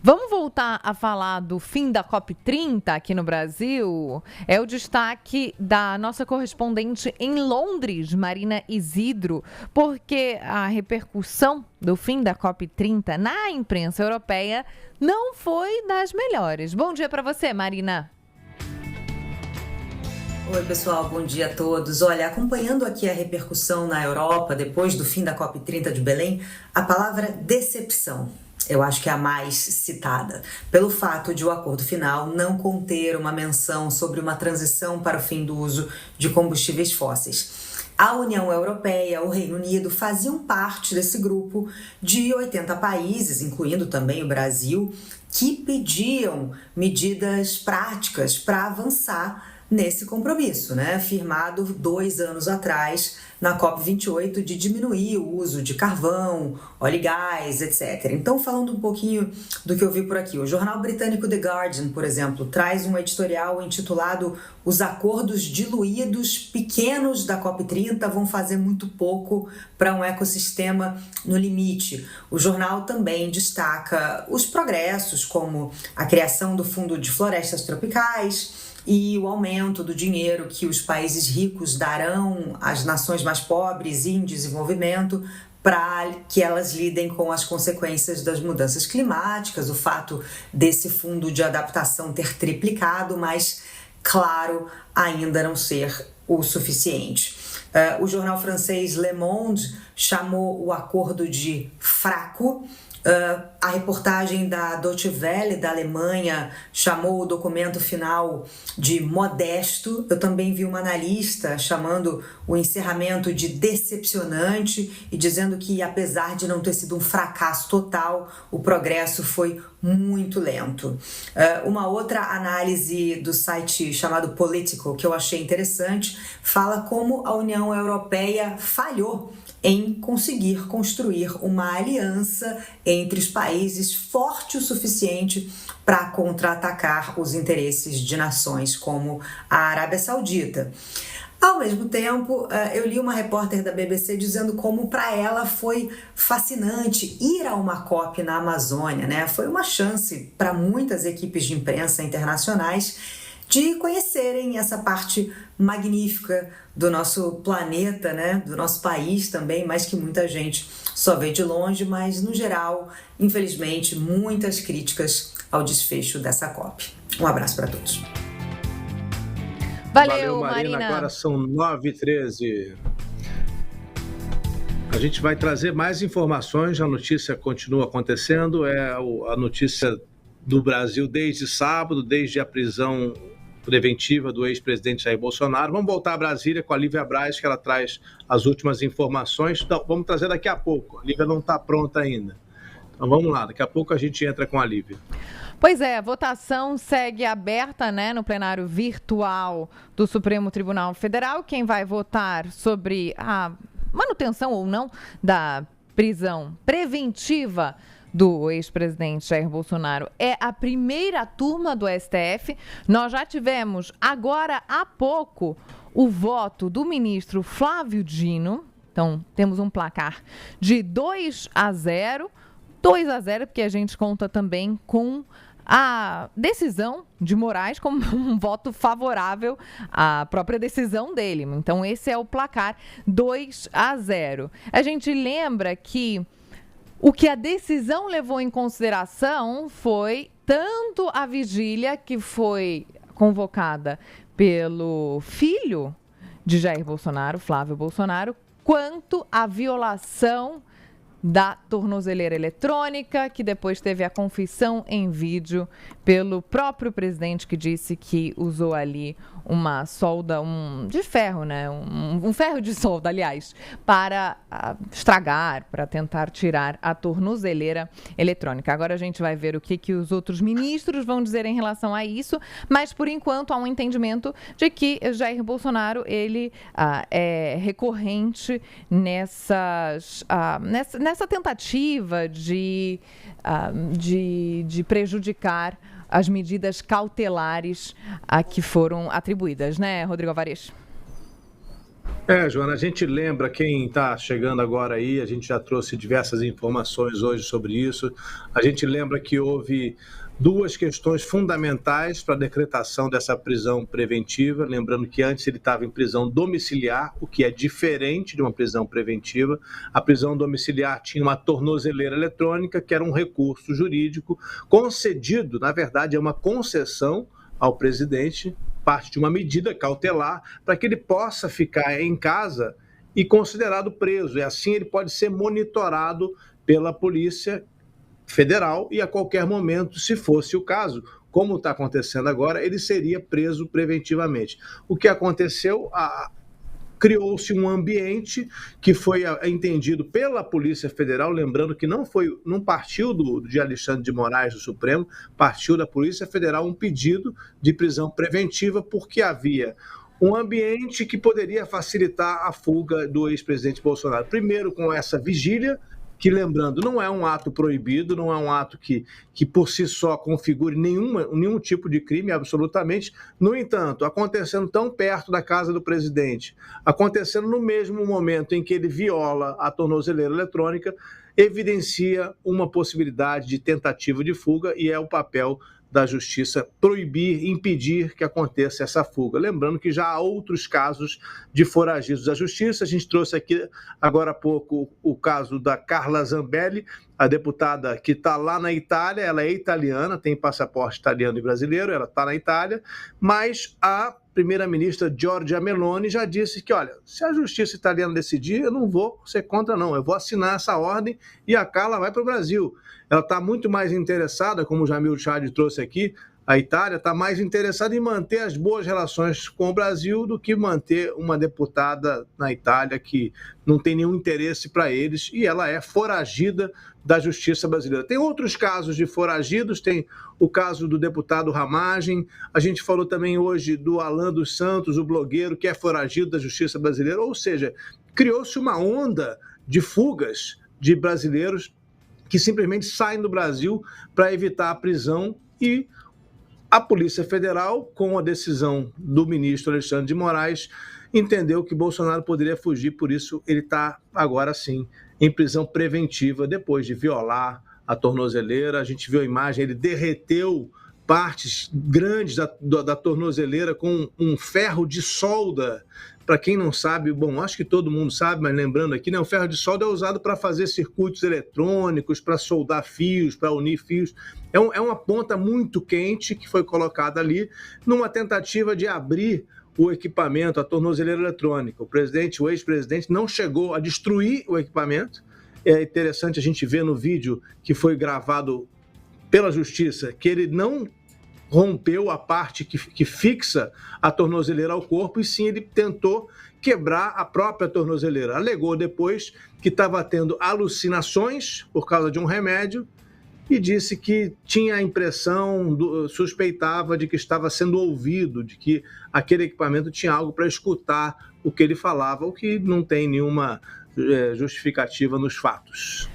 Vamos voltar a falar do fim da COP30 aqui no Brasil? É o destaque da nossa correspondente em Londres, Marina Isidro, porque a repercussão do fim da COP30 na imprensa europeia não foi das melhores. Bom dia para você, Marina. Oi, pessoal, bom dia a todos. Olha, acompanhando aqui a repercussão na Europa depois do fim da COP30 de Belém, a palavra decepção eu acho que é a mais citada, pelo fato de o acordo final não conter uma menção sobre uma transição para o fim do uso de combustíveis fósseis. A União Europeia, o Reino Unido, faziam parte desse grupo de 80 países, incluindo também o Brasil, que pediam medidas práticas para avançar nesse compromisso, firmado 2 anos atrás na COP28 de diminuir o uso de carvão, óleo e gás, etc. Então, falando um pouquinho do que eu vi por aqui, o jornal britânico The Guardian, por exemplo, traz um editorial intitulado "Os acordos diluídos pequenos da COP30 vão fazer muito pouco para um ecossistema no limite". O jornal também destaca os progressos, como a criação do Fundo de Florestas Tropicais e o aumento do dinheiro que os países ricos darão às nações mais pobres e em desenvolvimento para que elas lidem com as consequências das mudanças climáticas, o fato desse fundo de adaptação ter triplicado, mas, claro, ainda não ser o suficiente. O jornal francês Le Monde chamou o acordo de fraco. A reportagem da Deutsche Welle, da Alemanha, chamou o documento final de modesto. Eu também vi uma analista chamando o encerramento de decepcionante e dizendo que, apesar de não ter sido um fracasso total, o progresso foi muito lento. Uma outra análise do site chamado Politico, que eu achei interessante, fala como a União Europeia falhou em conseguir construir uma aliança entre os países forte o suficiente para contra-atacar os interesses de nações como a Arábia Saudita. Ao mesmo tempo, eu li uma repórter da BBC dizendo como para ela foi fascinante ir a uma COP na Amazônia, Foi uma chance para muitas equipes de imprensa internacionais de conhecerem essa parte magnífica do nosso planeta, do nosso país também, mas que muita gente só vê de longe, mas no geral, infelizmente, muitas críticas ao desfecho dessa COP. Um abraço para todos. Valeu, Marina. Agora são 9h13. A gente vai trazer mais informações, a notícia continua acontecendo, é a notícia do Brasil desde sábado, desde a prisão preventiva do ex-presidente Jair Bolsonaro. Vamos voltar a Brasília com a Lívia Braz, que ela traz as últimas informações. Então, vamos trazer daqui a pouco. A Lívia não está pronta ainda. Então vamos lá, daqui a pouco a gente entra com a Lívia. Pois é, a votação segue aberta, no plenário virtual do Supremo Tribunal Federal. Quem vai votar sobre a manutenção ou não da prisão preventiva do ex-presidente Jair Bolsonaro é a primeira turma do STF. Nós já tivemos, agora há pouco, o voto do ministro Flávio Dino. Então, temos um placar de 2-0. 2-0, porque a gente conta também com a decisão de Moraes como um voto favorável à própria decisão dele. Então, esse é o placar, 2-0. A gente lembra que o que a decisão levou em consideração foi tanto a vigília que foi convocada pelo filho de Jair Bolsonaro, Flávio Bolsonaro, quanto a violação da tornozeleira eletrônica, que depois teve a confissão em vídeo pelo próprio presidente, que disse que usou ali uma solda de ferro, um ferro de solda, aliás, para estragar, para tentar tirar a tornozeleira eletrônica. Agora a gente vai ver o que os outros ministros vão dizer em relação a isso, mas por enquanto há um entendimento de que Jair Bolsonaro, ele é recorrente nessa tentativa de prejudicar as medidas cautelares que foram atribuídas, Rodrigo Alvarez? Joana, a gente lembra, quem está chegando agora aí, a gente já trouxe diversas informações hoje sobre isso, a gente lembra que houve duas questões fundamentais para a decretação dessa prisão preventiva, lembrando que antes ele estava em prisão domiciliar, o que é diferente de uma prisão preventiva. A prisão domiciliar tinha uma tornozeleira eletrônica, que era um recurso jurídico concedido, na verdade é uma concessão ao presidente, parte de uma medida cautelar, para que ele possa ficar em casa e considerado preso. E assim ele pode ser monitorado pela Polícia Federal e a qualquer momento, se fosse o caso, como está acontecendo agora, ele seria preso preventivamente. O que aconteceu? Criou-se um ambiente que foi entendido pela Polícia Federal, lembrando que não partiu de Alexandre de Moraes do Supremo, partiu da Polícia Federal um pedido de prisão preventiva porque havia um ambiente que poderia facilitar a fuga do ex-presidente Bolsonaro. Primeiro, com essa vigília, que, lembrando, não é um ato proibido, não é um ato que por si só configure nenhum tipo de crime, absolutamente. No entanto, acontecendo tão perto da casa do presidente, acontecendo no mesmo momento em que ele viola a tornozeleira eletrônica, evidencia uma possibilidade de tentativa de fuga e é o papel da Justiça proibir, impedir que aconteça essa fuga. Lembrando que já há outros casos de foragidos da Justiça. A gente trouxe aqui agora há pouco o caso da Carla Zambelli, a deputada que está lá na Itália. Ela é italiana, tem passaporte italiano e brasileiro, ela está na Itália, mas a primeira-ministra Giorgia Meloni já disse que, olha, se a Justiça italiana decidir, eu não vou ser contra, não. Eu vou assinar essa ordem e a Carla vai para o Brasil. Ela está muito mais interessada, como o Jamil Chad trouxe aqui, a Itália está mais interessada em manter as boas relações com o Brasil do que manter uma deputada na Itália que não tem nenhum interesse para eles, e ela é foragida da Justiça brasileira. Tem outros casos de foragidos, tem o caso do deputado Ramagem, a gente falou também hoje do Alan dos Santos, o blogueiro que é foragido da Justiça brasileira, ou seja, criou-se uma onda de fugas de brasileiros que simplesmente saem do Brasil para evitar a prisão, e a Polícia Federal, com a decisão do ministro Alexandre de Moraes, entendeu que Bolsonaro poderia fugir, por isso ele está agora sim em prisão preventiva, depois de violar a tornozeleira. A gente viu a imagem, ele derreteu partes grandes da tornozeleira com um ferro de solda. Para quem não sabe, bom, acho que todo mundo sabe, mas lembrando aqui, né, o ferro de solda é usado para fazer circuitos eletrônicos, para soldar fios, para unir fios. É uma ponta muito quente que foi colocada ali numa tentativa de abrir o equipamento, a tornozeleira eletrônica. O ex-presidente, não chegou a destruir o equipamento. É interessante a gente ver no vídeo que foi gravado pela Justiça que ele não rompeu a parte que fixa a tornozeleira ao corpo, e sim ele tentou quebrar a própria tornozeleira. Alegou depois que estava tendo alucinações por causa de um remédio e disse que tinha a impressão, suspeitava de que estava sendo ouvido, de que aquele equipamento tinha algo para escutar o que ele falava, o que não tem nenhuma justificativa nos fatos.